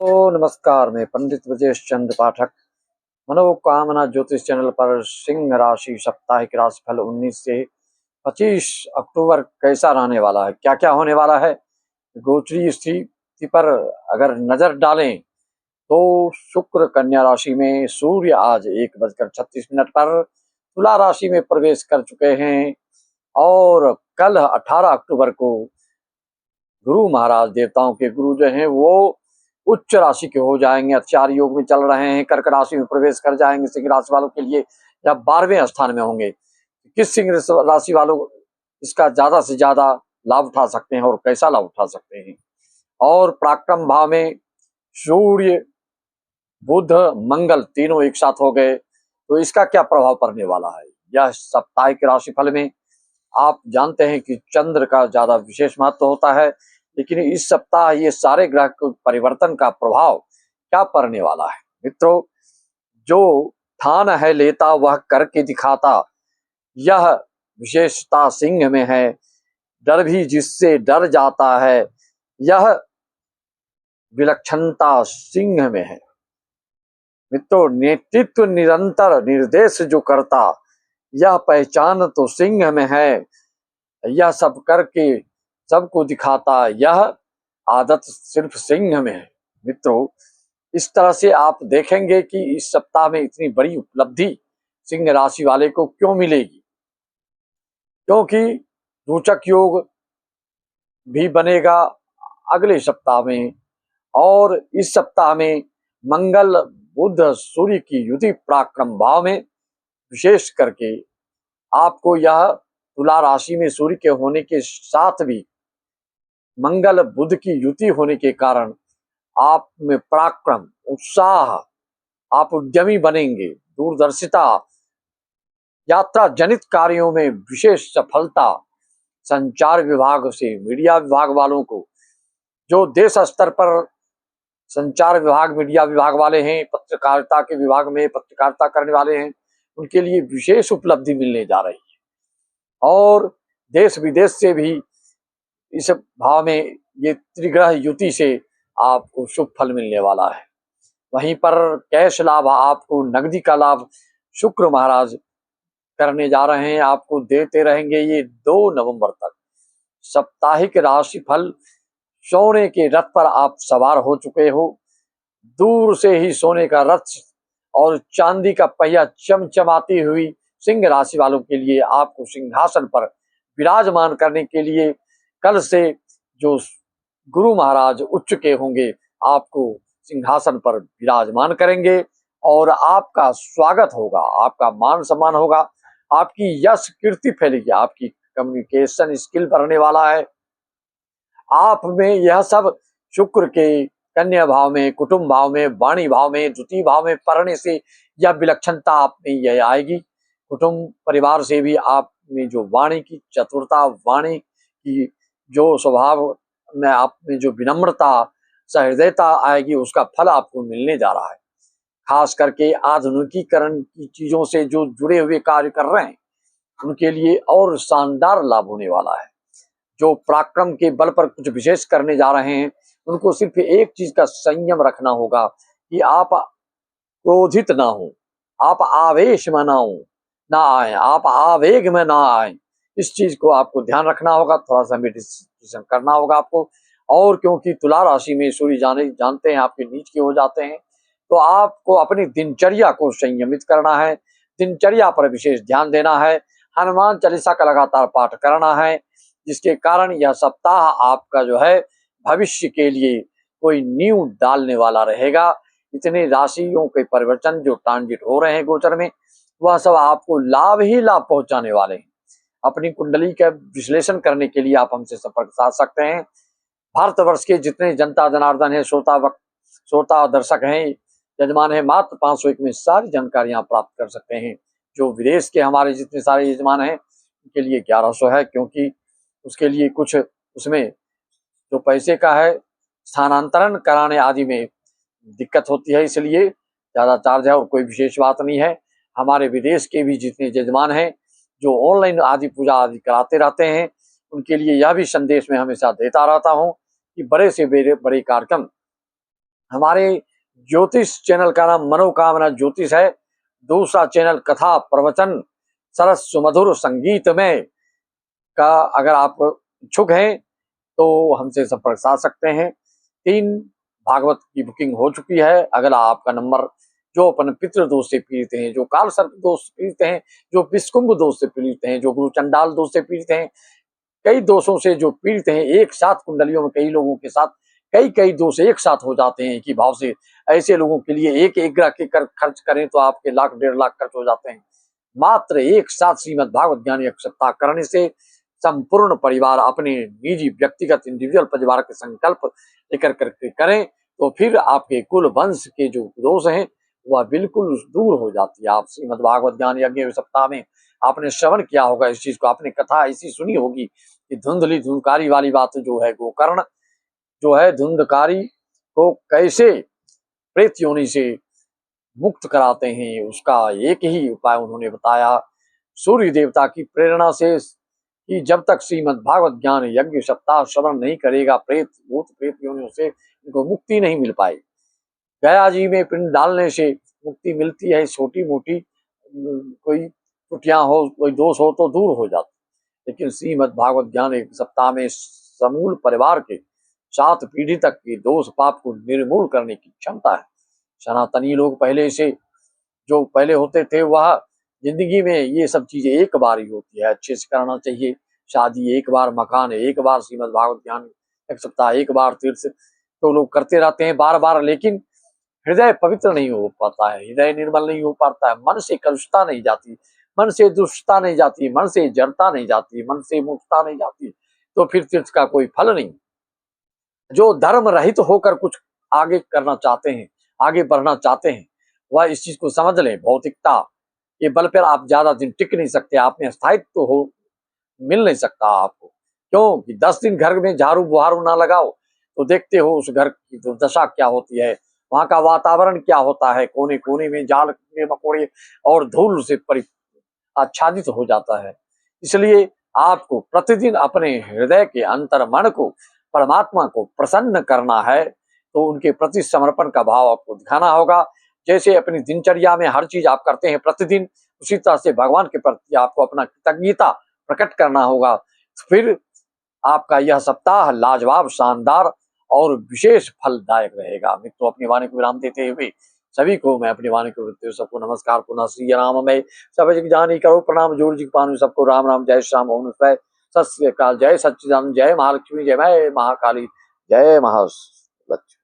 नमस्कार, मैं पंडित ब्रजेश चंद्र पाठक मनोकामना ज्योतिष चैनल पर सिंह राशि साप्ताहिक राशिफल 19 से 25 अक्टूबर कैसा रहने वाला है, क्या क्या होने वाला है। गोचरीय स्थिति पर अगर नजर डालें तो शुक्र कन्या राशि में, सूर्य आज 1:36 पर तुला राशि में प्रवेश कर चुके हैं और कल 18 अक्टूबर को गुरु महाराज, देवताओं के गुरु जो हैं वो उच्च राशि के हो जाएंगे, अत्यार योग में चल रहे हैं, कर्क राशि में प्रवेश कर जाएंगे सिंह राशि वालों के लिए, या 12वें स्थान में होंगे। किस सिंह राशि वालों इसका ज्यादा से ज्यादा लाभ उठा सकते हैं और कैसा लाभ उठा सकते हैं। और पराक्रम भाव में सूर्य, बुध, मंगल तीनों एक साथ हो गए तो इसका क्या प्रभाव पड़ने वाला है। यह साप्ताहिक राशिफल में आप जानते हैं कि चंद्र का ज्यादा विशेष महत्व होता है, लेकिन इस सप्ताह ये सारे ग्रह के परिवर्तन का प्रभाव क्या पड़ने वाला है। मित्रों, जो ठान है लेता वह करके दिखाता, यह विशेषता सिंह में है। डर भी जिससे डर जाता है, यह विलक्षणता सिंह में है। मित्रों, नेतृत्व निरंतर निर्देश जो करता, यह पहचान तो सिंह में है। यह सब करके सबको दिखाता, यह आदत सिर्फ सिंह में है। मित्रों, इस तरह से आप देखेंगे कि इस सप्ताह में इतनी बड़ी उपलब्धि सिंह राशि वाले को क्यों मिलेगी, क्योंकि रोचक योग भी बनेगा अगले सप्ताह में। और इस सप्ताह में मंगल, बुध, सूर्य की युति पराक्रम भाव में, विशेष करके आपको यह तुला राशि में सूर्य के होने के साथ भी मंगल बुध की युति होने के कारण आप में पराक्रम, उत्साह, आप उद्यमी बनेंगे, दूरदर्शिता, यात्रा जनित कार्यों में विशेष सफलता। संचार विभाग से मीडिया विभाग वालों को, जो देश स्तर पर संचार विभाग, मीडिया विभाग वाले हैं, पत्रकारिता के विभाग में पत्रकारिता करने वाले हैं, उनके लिए विशेष उपलब्धि मिलने जा रही है। और देश विदेश से भी इस भाव में ये त्रिग्रह युति से आपको शुभ फल मिलने वाला है। वहीं पर कैश लाभ, आपको नगदी का लाभ शुक्र महाराज करने जा रहे हैं, आपको देते रहेंगे ये 2 नवंबर तक। साप्ताहिक राशि फल, सोने के रथ पर आप सवार हो चुके हो। दूर से ही सोने का रथ और चांदी का पहिया चमचमाती हुई सिंह राशि वालों के लिए आपको सिंहासन पर विराजमान करने के लिए कल से जो गुरु महाराज उच्च के होंगे आपको सिंहासन पर विराजमान करेंगे और आपका स्वागत होगा, आपका मान सम्मान होगा, आपकी यश कीर्ति फैलेगी, आपकी कम्युनिकेशन स्किल बढ़ने वाला है। आप में यह सब शुक्र के कन्या भाव में, कुटुंब भाव में, वाणी भाव में, द्वितीय भाव में पढ़ने से यह विलक्षणता आप में यह आएगी। कुटुंब परिवार से भी आप में जो वाणी की चतुरता, वाणी की जो स्वभाव में आप में जो विनम्रता, सहृदयता आएगी, उसका फल आपको मिलने जा रहा है। खास करके आधुनिकीकरण की चीजों से जो जुड़े हुए कार्य कर रहे हैं उनके लिए और शानदार लाभ होने वाला है। जो पराक्रम के बल पर कुछ विशेष करने जा रहे हैं उनको सिर्फ एक चीज का संयम रखना होगा कि आप क्रोधित ना हो, आप आवेश में ना आए, आप आवेग में ना आए। इस चीज को आपको ध्यान रखना होगा, थोड़ा सा मेडिटेशन करना होगा आपको। और क्योंकि तुला राशि में सूर्य जानते हैं आपके नीच के हो जाते हैं, तो आपको अपनी दिनचर्या को संयमित करना है, दिनचर्या पर विशेष ध्यान देना है, हनुमान चालीसा का लगातार पाठ करना है, जिसके कारण यह सप्ताह आपका जो है भविष्य के लिए कोई नींव डालने वाला रहेगा। इतने राशियों के परिवर्तन जो ट्रांजिट हो रहे हैं गोचर में, वह सब आपको लाभ ही लाभ पहुंचाने वाले हैं। अपनी कुंडली का विश्लेषण करने के लिए आप हमसे संपर्क साध सकते हैं। भारतवर्ष के जितने जनता जनार्दन है, श्रोता दर्शक हैं, यजमान है, मात्र 501 में सारी जानकारियां प्राप्त कर सकते हैं। जो विदेश के हमारे जितने सारे यजमान हैं उनके लिए 1100 है, क्योंकि उसके लिए कुछ उसमें जो पैसे का है स्थानांतरण कराने आदि में दिक्कत होती है, इसलिए ज्यादा चार्ज है और कोई विशेष बात नहीं है। हमारे विदेश के भी जितने यजमान हैं जो ऑनलाइन आदि पूजा आदि कराते रहते हैं, उनके लिए यह भी संदेश मैं हमेशा देता रहता हूं कि बड़े से बड़े कार्यक्रम हमारे ज्योतिष चैनल का नाम मनोकामना ज्योतिष है। दूसरा चैनल कथा प्रवचन सरस सुमधुर संगीतमय का अगर आप इच्छुक हैं तो हमसे संपर्क साध सकते हैं। 3 भागवत की बुकिंग हो चुकी है। अगला आपका नंबर जो अपन पितृ दोष से पीड़ित हैं, जो काल सर्प दोष से पीड़ित हैं, जो विषकुंभ दोष से पीड़ित हैं, जो गुरु चंडाल दोष से पीड़ित हैं, कई दोषों से जो पीड़ित हैं, एक साथ कुंडलियों में कई लोगों के साथ कई दोष एक साथ हो जाते हैं कि भाव से, ऐसे लोगों के लिए एक ग्रह के खर्च करें तो आपके लाख 1.5 लाख खर्च हो जाते हैं। मात्र एक साथ श्रीमद् भागवत ज्ञान एक सप्ताह करने से संपूर्ण परिवार अपने निजी व्यक्तिगत इंडिविजुअल परिवार के संकल्प लेकर करके करें तो फिर आपके कुल वंश के जो दोष हैं वह बिल्कुल दूर हो जाती है। आप श्रीमद् भागवत ज्ञान यज्ञ सप्ताह में आपने श्रवण किया होगा इस चीज को, आपने कथा ऐसी सुनी होगी कि धुंधली धुंधकारी वाली बात जो है, गोकर्ण जो है धुंधकारी को कैसे प्रेत योनि से मुक्त कराते हैं, उसका एक ही उपाय उन्होंने बताया सूर्य देवता की प्रेरणा से कि जब तक श्रीमद् भागवत ज्ञान यज्ञ सप्ताह श्रवण नहीं करेगा प्रेत भूत प्रेत योनियों से इनको मुक्ति नहीं मिल पाएगी। गया जी में पिंड डालने से मुक्ति मिलती है, छोटी मोटी कोई त्रुटियां हो, कोई दोष हो तो दूर हो जाती, लेकिन श्रीमद् भागवत ज्ञान एक सप्ताह में समूल परिवार के 7 पीढ़ी तक के दोष पाप को निर्मूल करने की क्षमता है। सनातनी लोग पहले से जो पहले होते थे वह जिंदगी में ये सब चीजें एक बार ही होती है, अच्छे से करना चाहिए। शादी एक बार, मकान एक बार, श्रीमद् भागवत ज्ञान एक सप्ताह एक बार, तीर्थ तो लोग करते रहते हैं बार बार, लेकिन हृदय पवित्र नहीं हो पाता है, हृदय निर्मल नहीं हो पाता है, मन से कलुषता नहीं जाती, मन से दुष्टता नहीं जाती, मन से जड़ता नहीं जाती, मन से मूर्खता नहीं जाती, तो फिर तीर्थ का कोई फल नहीं। जो धर्म रहित होकर कुछ आगे करना चाहते हैं, आगे बढ़ना चाहते हैं, वह इस चीज को समझ लें। भौतिकता के बल पर आप ज्यादा दिन टिक नहीं सकते, आप में स्थायित्व तो हो मिल नहीं सकता आपको। क्यों कि 10 दिन घर में झाड़ू बुहारू ना लगाओ तो देखते हो उस घर की दुर्दशा क्या होती है, वहां का वातावरण क्या होता है, कोने कोने में जाल मकोड़े और धूल से आच्छादित हो जाता है। इसलिए आपको प्रतिदिन अपने हृदय के अंतर मन को, परमात्मा को प्रसन्न करना है तो उनके प्रति समर्पण का भाव आपको दिखाना होगा। जैसे अपनी दिनचर्या में हर चीज आप करते हैं प्रतिदिन, उसी तरह से भगवान के प्रति आपको अपना कृतज्ञता प्रकट करना होगा। फिर आपका यह सप्ताह लाजवाब, शानदार और विशेष फलदायक रहेगा। मित्रों, अपनी वाणी को विराम देते हुए सभी को मैं अपनी वाणी को देते हुए सबको नमस्कार। पुनः श्री राम में सब जानी करो प्रणाम, जोड़ जी पानु सबको राम राम, जय श्याम ओम सत श्री अकाल, जय सच्चिदानंद, जय महालक्ष्मी, जय महाकाली, जय महालक्ष्मी।